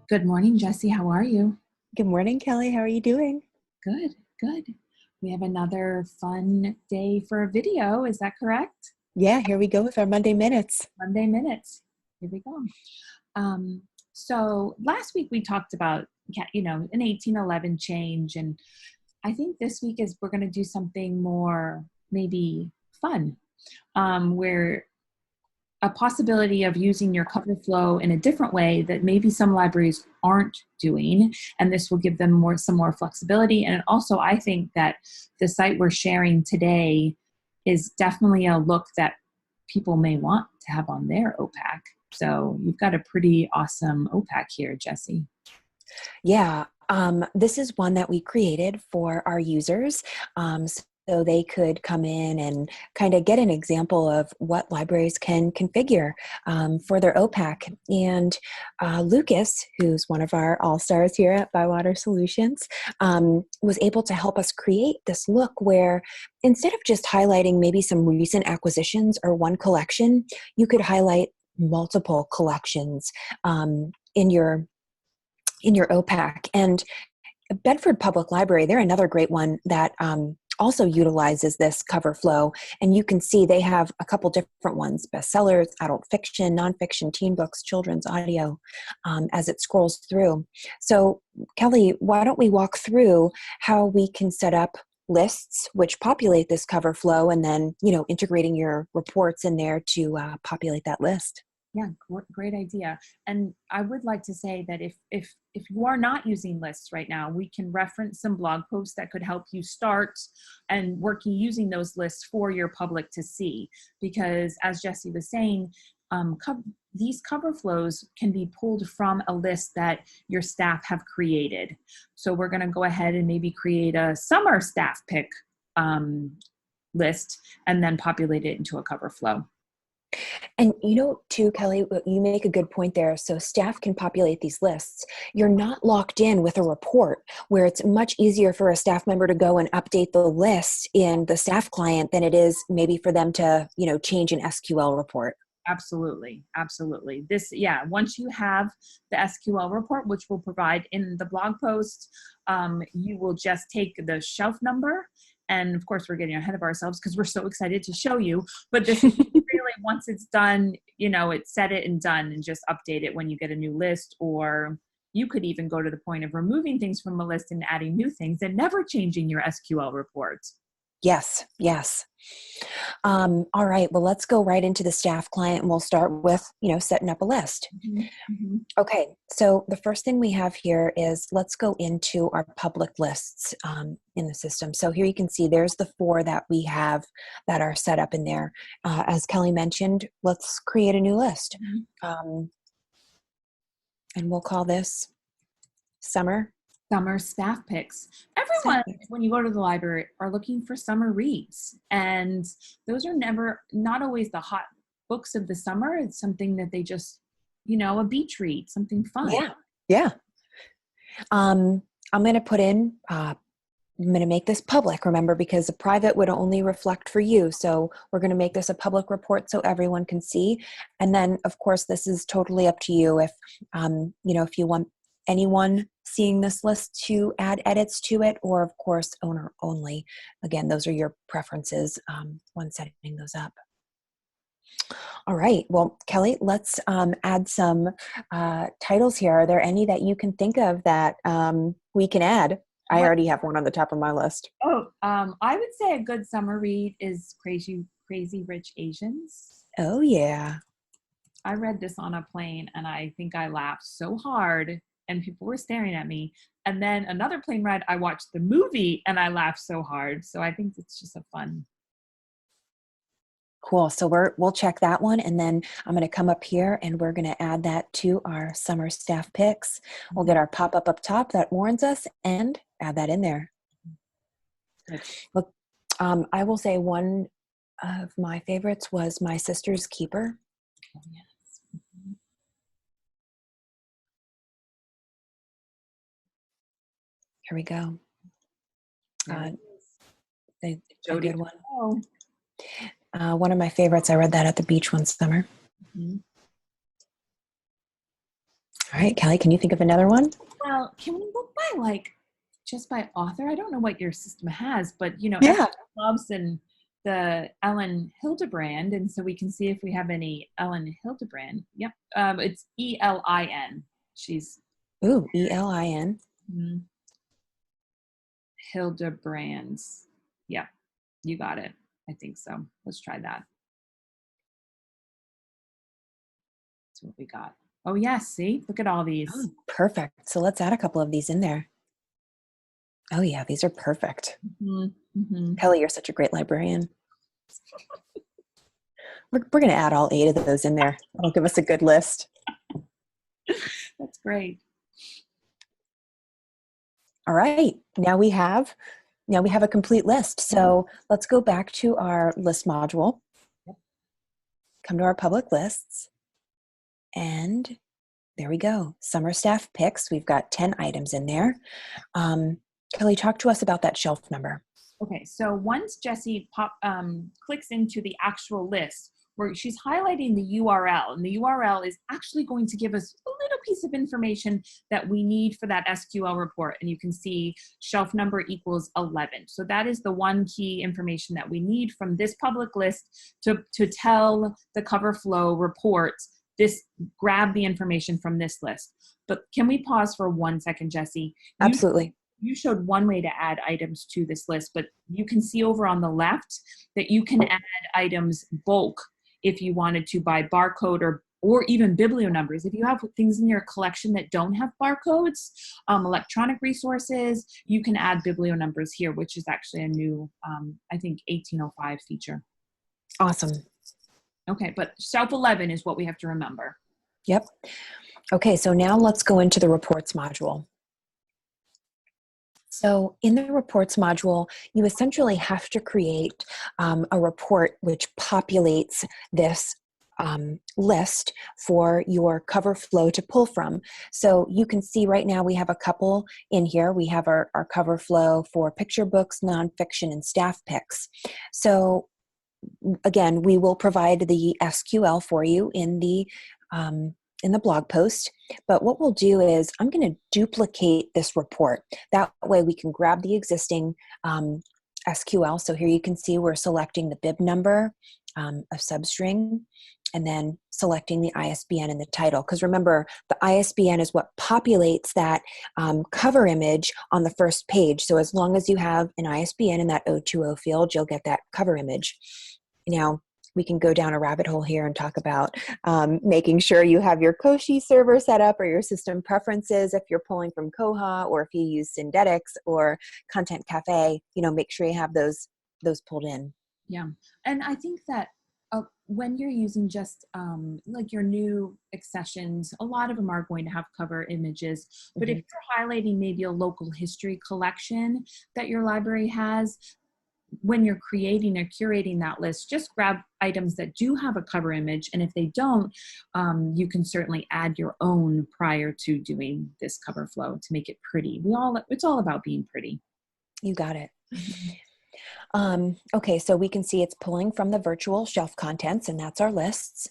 Good morning, Jesse. How are you? Good morning, Kelly. How are you doing? Good, good. We have another fun day for a video. Is that correct? Yeah, here we go with our Monday Minutes. Monday Minutes. Here we go. Um, so last week we talked about, an 1811 change. And I think this week is we're going to do something more maybe fun, where a possibility of using your Coverflow in a different way that maybe some libraries aren't doing, and this will give them some more flexibility. And also, I think that the site we're sharing today is definitely a look that people may want to have on their OPAC. So you've got a pretty awesome OPAC here, Jesse. Yeah, this is one that we created for our users. So they could come in and kind of get an example of what libraries can configure for their OPAC. And Lucas, who's one of our all-stars here at Bywater Solutions, was able to help us create this look where instead of just highlighting maybe some recent acquisitions or one collection, you could highlight multiple collections in your OPAC. And Bedford Public Library, they're another great one that also utilizes this cover flow. And you can see they have a couple different ones: bestsellers, adult fiction, nonfiction, teen books, children's audio, as it scrolls through. So Kelly, why don't we walk through how we can set up lists which populate this cover flow, and then, integrating your reports in there to populate that list. Yeah, great idea. And I would like to say that if you are not using lists right now, we can reference some blog posts that could help you start and using those lists for your public to see. Because as Jesse was saying, these cover flows can be pulled from a list that your staff have created. So we're going to go ahead and maybe create a summer staff pick list and then populate it into a cover flow. And too, Kelly, you make a good point there. So staff can populate these lists. You're not locked in with a report where it's much easier for a staff member to go and update the list in the staff client than it is maybe for them to, change an SQL report. Absolutely. Absolutely. Once you have the SQL report, which we'll provide in the blog post, you will just take the shelf number. And of course, we're getting ahead of ourselves because we're so excited to show you. But this is really, once it's done, it's set it and done, and just update it when you get a new list. Or you could even go to the point of removing things from a list and adding new things and never changing your SQL report. Yes. All right. Well, let's go right into the staff client, and we'll start with, setting up a list. Mm-hmm. Okay. So the first thing we have here is, let's go into our public lists in the system. So here you can see there's the 4 that we have that are set up in there. As Kelly mentioned, let's create a new list. And we'll call this Summer Staff picks. Everyone, when you go to the library, are looking for summer reads. And those are not always the hot books of the summer. It's something that they just, a beach read, something fun. Yeah. I'm going to put in, I'm going to make this public, remember, because the private would only reflect for you. So we're going to make this a public report so everyone can see. And then, of course, this is totally up to you. If, if you want anyone seeing this list to add edits to it, or of course, owner only. Again, those are your preferences when setting those up. All right. Well, Kelly, let's add some titles here. Are there any that you can think of that we can add? I already have one on the top of my list. Oh, I would say a good summer read is Crazy Rich Asians. Oh, yeah. I read this on a plane, and I think I laughed so hard, and people were staring at me. And then another plane ride, I watched the movie, and I laughed so hard. So I think it's just a fun. Cool. So we'll check that one, and then I'm going to come up here and we're going to add that to our summer staff picks. We'll get our pop-up up top that warns us and add that in there. Good. Look, I will say one of my favorites was My Sister's Keeper. Oh, yes. Mm-hmm. Here we go. A good one. Oh. One of my favorites, I read that at the beach one summer. Mm-hmm. All right, Kelly, can you think of another one? Well, can we look by like just by author? I don't know what your system has, but you know, Yeah. everyone loves and the Ellen Hildebrand, and so we can see if we have any Ellen Hildebrand. Yep, it's Elin. She's Ooh, Elin. mm, Hildebrands. Yep, you got it. I think so. Let's try that. That's what we got. Oh yes, see, look at all these. Oh, perfect. So let's add a couple of these in there. Oh yeah, these are perfect. Mm-hmm. Mm-hmm. Kelly, you're such a great librarian. We're going to add all 8 of those in there. That'll give us a good list. That's great. All right, now we have a complete list. So let's go back to our list module, come to our public lists, and there we go. Summer staff picks. We've got 10 items in there. Kelly, talk to us about that shelf number. Okay, so once Jessie clicks into the actual list, where she's highlighting the URL, and the URL is actually going to give us a little piece of information that we need for that SQL report. And you can see shelf number equals 11. So that is the one key information that we need from this public list to tell the Coverflow report, grab the information from this list. But can we pause for 1 second, Jessie? Absolutely. You showed one way to add items to this list, but you can see over on the left that you can add items bulk if you wanted to by barcode or even biblio numbers. If you have things in your collection that don't have barcodes, electronic resources, you can add biblio numbers here, which is actually a new, I think, 1805 feature. Awesome. Okay, but shelf 11 is what we have to remember. Yep. Okay, so now let's go into the reports module. So in the reports module, you essentially have to create a report which populates this list for your Coverflow to pull from. So you can see right now we have a couple in here. We have our Coverflow for picture books, nonfiction, and staff picks. So again, we will provide the SQL for you in the blog post. But what we'll do is I'm going to duplicate this report. That way we can grab the existing SQL. So here you can see we're selecting the bib number, a substring, and then selecting the ISBN and the title. Because remember, the ISBN is what populates that cover image on the first page. So as long as you have an ISBN in that 020 field, you'll get that cover image. Now, we can go down a rabbit hole here and talk about making sure you have your Koshi server set up or your system preferences if you're pulling from Koha, or if you use Syndetics or Content Cafe, make sure you have those pulled in. Yeah, and I think that when you're using just like your new accessions, a lot of them are going to have cover images. But if you're highlighting maybe a local history collection that your library has, when you're creating or curating that list, just grab items that do have a cover image. And if they don't, you can certainly add your own prior to doing this cover flow to make it pretty. It's all about being pretty. You got it. Okay, so we can see it's pulling from the virtual shelf contents, and that's our lists.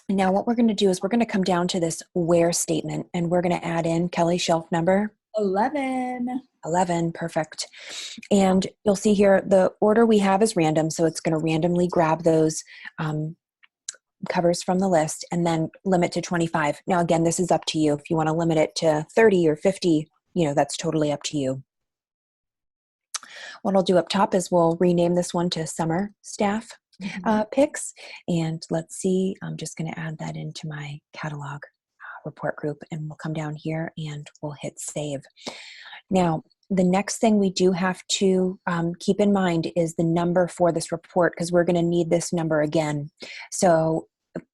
Now what we're going to do is we're going to come down to this where statement, and we're going to add in Kelly shelf number 11. 11, perfect. And you'll see here the order we have is random, so it's going to randomly grab those covers from the list and then limit to 25. Now again, this is up to you. If you want to limit it to 30 or 50, that's totally up to you. What I'll do up top is we'll rename this one to Summer Staff Picks. And let's see, I'm just going to add that into my catalog report group, and we'll come down here and we'll hit save. Now, the next thing we do have to keep in mind is the number for this report, because we're going to need this number again. So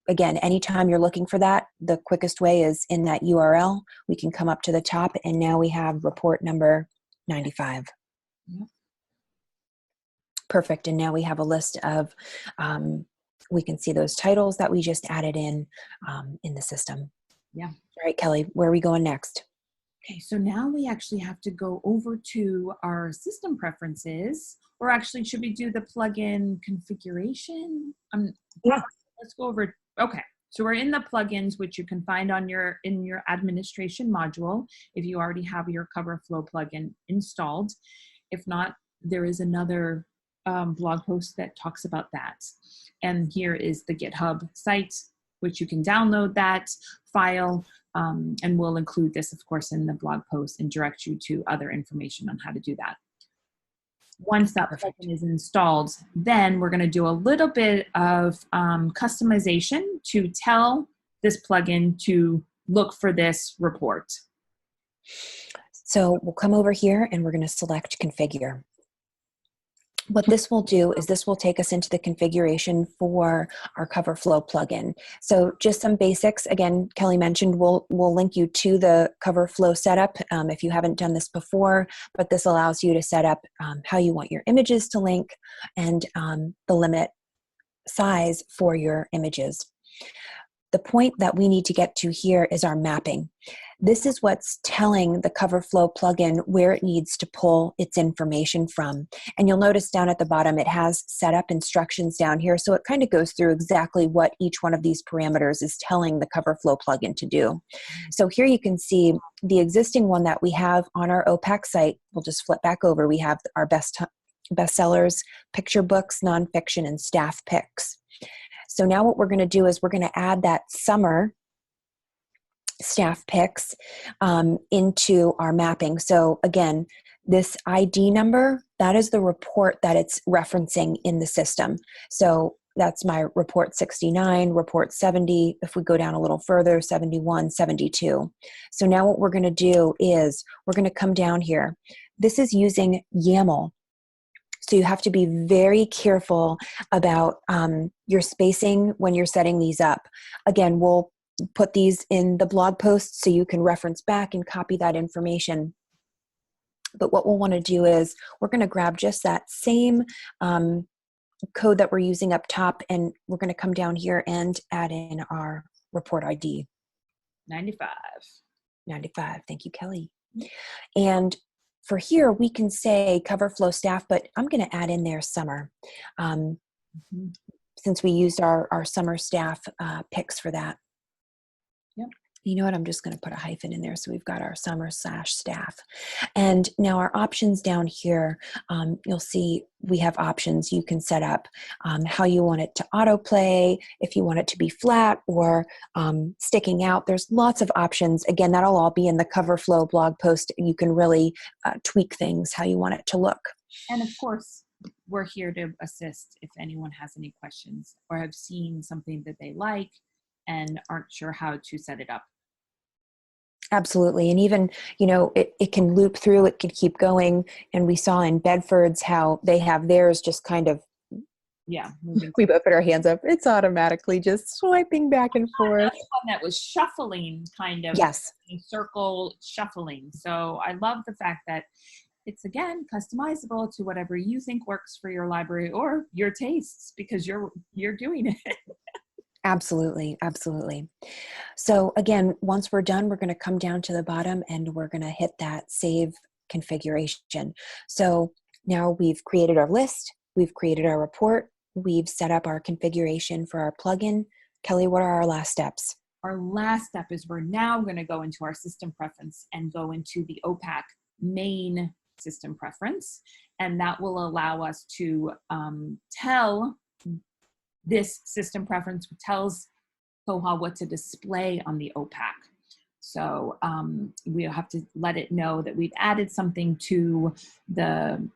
again, anytime you're looking for that, the quickest way is in that URL. We can come up to the top, and now we have report number 95. Yep. Perfect. And now we have a list of, we can see those titles that we just added in the system. Yeah. All right, Kelly, where are we going next? Okay, so now we actually have to go over to our system preferences, or actually, should we do the plugin configuration? Yeah. Let's go over. Okay, So we're in the plugins, which you can find on in your administration module if you already have your Coverflow plugin installed. If not, there is another blog post that talks about that. And here is the GitHub site, which you can download that file, and we'll include this, of course, in the blog post and direct you to other information on how to do that. Once that plugin is installed, then we're going to do a little bit of customization to tell this plugin to look for this report. So we'll come over here and we're going to select configure. What this will do is this will take us into the configuration for our Coverflow plugin. So just some basics. Again, Kelly mentioned we'll link you to the Coverflow setup if you haven't done this before, but this allows you to set up how you want your images to link and the limit size for your images. The point that we need to get to here is our mapping. This is what's telling the Coverflow plugin where it needs to pull its information from. And you'll notice down at the bottom, it has setup instructions down here. So it kind of goes through exactly what each one of these parameters is telling the Coverflow plugin to do. So here you can see the existing one that we have on our OPAC site. We'll just flip back over. We have our bestsellers, picture books, nonfiction, and staff picks. So now what we're going to do is we're going to add that summer staff picks into our mapping. So again, this ID number, that is the report that it's referencing in the system. So that's my report 69, report 70. If we go down a little further, 71, 72. So now what we're going to do is we're going to come down here. This is using YAML. So you have to be very careful about your spacing when you're setting these up. Again, we'll put these in the blog post so you can reference back and copy that information. But what we'll want to do is we're going to grab just that same code that we're using up top, and we're going to come down here and add in our report ID. 95. 95. Thank you, Kelly. And for here, we can say Coverflow staff, but I'm going to add in there summer since we used our summer staff picks for that. Yep. You know what? I'm just going to put a hyphen in there. So we've got our summer/staff. And now our options down here, you'll see we have options you can set up how you want it to autoplay, if you want it to be flat or sticking out. There's lots of options. Again, that'll all be in the Coverflow blog post. You can really tweak things how you want it to look. And of course, we're here to assist if anyone has any questions or have seen something that they like and aren't sure how to set it up. Absolutely. And even, it can loop through, it can keep going. And we saw in Bedford's how they have theirs just kind of, we both put our hands up. It's automatically just swiping back and forth. That's one that was shuffling kind of. Yes. Circle shuffling. So I love the fact that it's, again, customizable to whatever you think works for your library or your tastes because you're doing it. Absolutely. Absolutely. So again, once we're done, we're going to come down to the bottom and we're going to hit that save configuration. So now we've created our list, we've created our report, we've set up our configuration for our plugin. Kelly, what are our last steps? Our last step is we're now going to go into our system preference and go into the OPAC main system preference. And that will allow us to tell this system preference tells Koha what to display on the OPAC. So we'll have to let it know that we've added something to the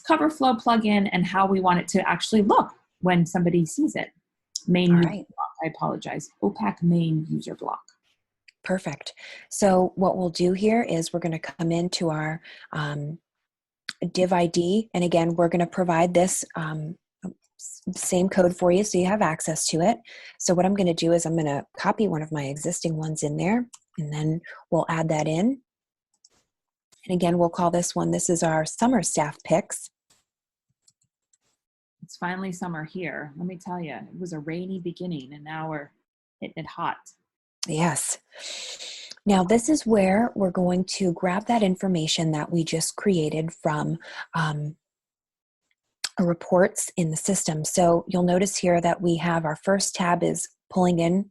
Coverflow plugin and how we want it to actually look when somebody sees it. Main user block, I apologize. OPAC main user block. Perfect. So what we'll do here is we're going to come into our div ID. And again, we're going to provide this same code for you so you have access to it. So what I'm going to do is I'm going to copy one of my existing ones in there, and then we'll add that in. And again, we'll call this one, this is our summer staff picks. It's finally summer here. Let me tell you, it was a rainy beginning and now we're hitting it hot. Yes. Now this is where we're going to grab that information that we just created from reports in the system. So you'll notice here that we have our first tab is pulling in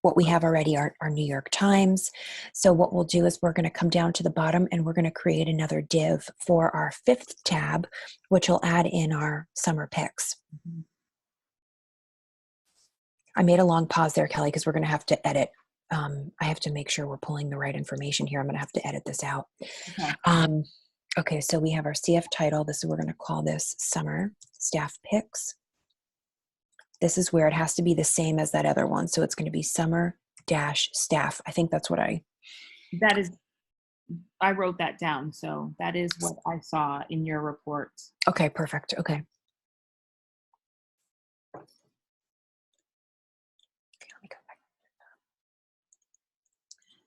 what we have already are New York Times. So what we'll do is we're going to come down to the bottom and we're going to create another div for our 5th tab, which will add in our summer picks. Mm-hmm. I made a long pause there, Kelly, because we're going to have to edit. I have to make sure we're pulling the right information here. I'm going to have to edit this out. Okay. Okay, so we have our CF title. We're going to call this Summer Staff Picks. This is where it has to be the same as that other one. So it's going to be summer-staff. I think that's what I wrote that down. So that is what I saw in your report. Okay, perfect. Okay.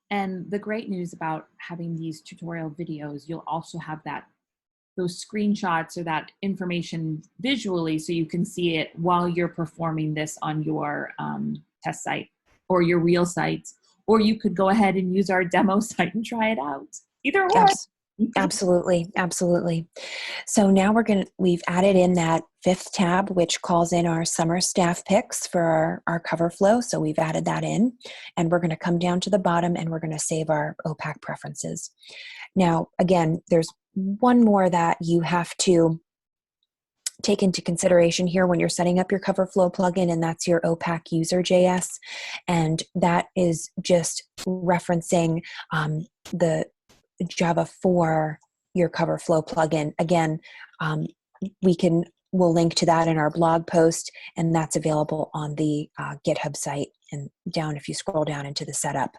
And the great news about having these tutorial videos, you'll also have those screenshots or that information visually so you can see it while you're performing this on your test site or your real site. Or you could go ahead and use our demo site and try it out. Either or. Absolutely. Absolutely. So now we've added in that 5th tab, which calls in our summer staff picks for our Coverflow. So we've added that in, and we're going to come down to the bottom and we're going to save our OPAC preferences. Now, again, there's one more that you have to take into consideration here when you're setting up your Coverflow plugin, and that's your OPAC user.js. And that is just referencing the Java for your Coverflow plugin. Again, we'll link to that in our blog post, and that's available on the GitHub site. And down, if you scroll down into the setup,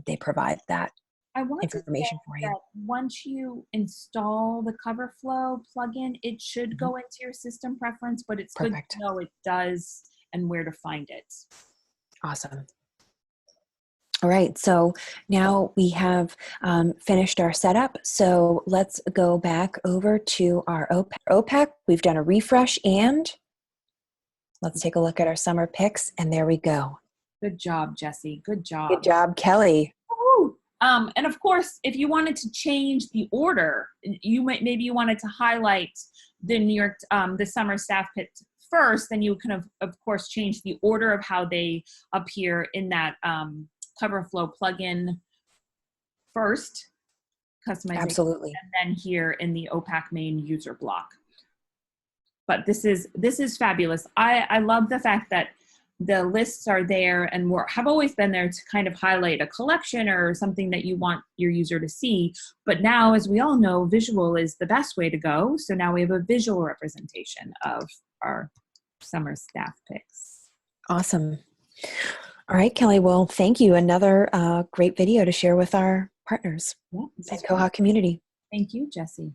they provide that information for you. That once you install the Coverflow plugin, it should go into your system preference, but it's good to know it does and where to find it. Awesome. All right, so now we have finished our setup. So let's go back over to our OPAC. We've done a refresh, and let's take a look at our summer picks, and there we go. Good job, Jesse. Good job. Good job, Kelly. Woo! And of course, if you wanted to change the order, maybe you wanted to highlight the the summer staff picks first, then you can of course change the order of how they appear in that Coverflow plugin first, customization, absolutely, and then here in the OPAC main user block. But this is fabulous. I love the fact that the lists are there and have always been there to kind of highlight a collection or something that you want your user to see. But now, as we all know, visual is the best way to go. So now we have a visual representation of our summer staff picks. Awesome. All right, Kelly. Well, thank you. Another great video to share with our partners and Koha community. Thank you, Jesse.